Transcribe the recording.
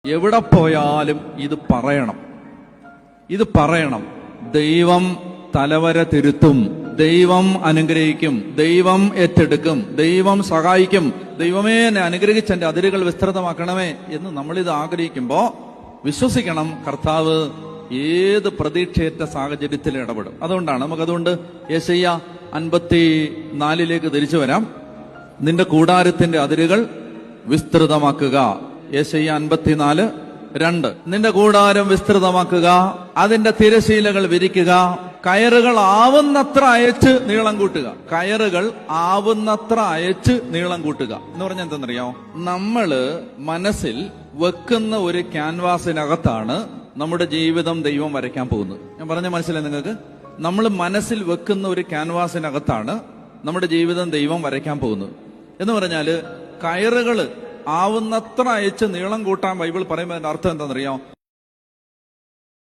എവിടെ പോയാലും ഇത് പറയണം. ദൈവം തലവര തിരുത്തും, ദൈവം അനുഗ്രഹിക്കും, ദൈവം ഏറ്റെടുക്കും, ദൈവം സഹായിക്കും, ദൈവമേ എന്നെ അനുഗ്രഹിച്ച് എന്റെ അതിരുകൾ വിസ്തൃതമാക്കണമേ എന്ന് നമ്മളിത് ആഗ്രഹിക്കുമ്പോ വിശ്വസിക്കണം, കർത്താവ് ഏത് പ്രതീക്ഷയേറ്റ സാഹചര്യത്തിൽ ഇടപെടും. അതുകൊണ്ടാണ് നമുക്കതുകൊണ്ട് യെശയ്യാ 54 തിരിച്ചു വരാം. നിന്റെ കൂടാരത്തിന്റെ അതിരുകൾ വിസ്തൃതമാക്കുക. യെശയ്യാ 54:2. നിന്റെ കൂടാരം വിസ്തൃതമാക്കുക, അതിന്റെ തിരശീലകൾ വിരിക്കുക, കയറുകൾ ആവുന്നത്ര അയച്ച് നീളം കൂട്ടുക. കയറുകൾ ആവുന്നത്ര അയച്ച് നീളം കൂട്ടുക എന്ന് പറഞ്ഞാൽ എന്തെന്നറിയാമോ? നമ്മള് മനസ്സിൽ വെക്കുന്ന ഒരു ക്യാൻവാസിനകത്താണ് നമ്മുടെ ജീവിതം ദൈവം വരയ്ക്കാൻ പോകുന്നത്. ഞാൻ പറഞ്ഞ മനസ്സിലായി നിങ്ങൾക്ക്? നമ്മൾ മനസ്സിൽ വെക്കുന്ന ഒരു ക്യാൻവാസിനകത്താണ് നമ്മുടെ ജീവിതം ദൈവം വരയ്ക്കാൻ പോകുന്നത്. എന്ന് പറഞ്ഞാല് കയറുകൾ ആവുന്നത്ര അയച്ച് നീളം കൂട്ടാൻ ബൈബിൾ പറയുമ്പോൾ അതിന്റെ അർത്ഥം എന്താണെന്നറിയാമോ?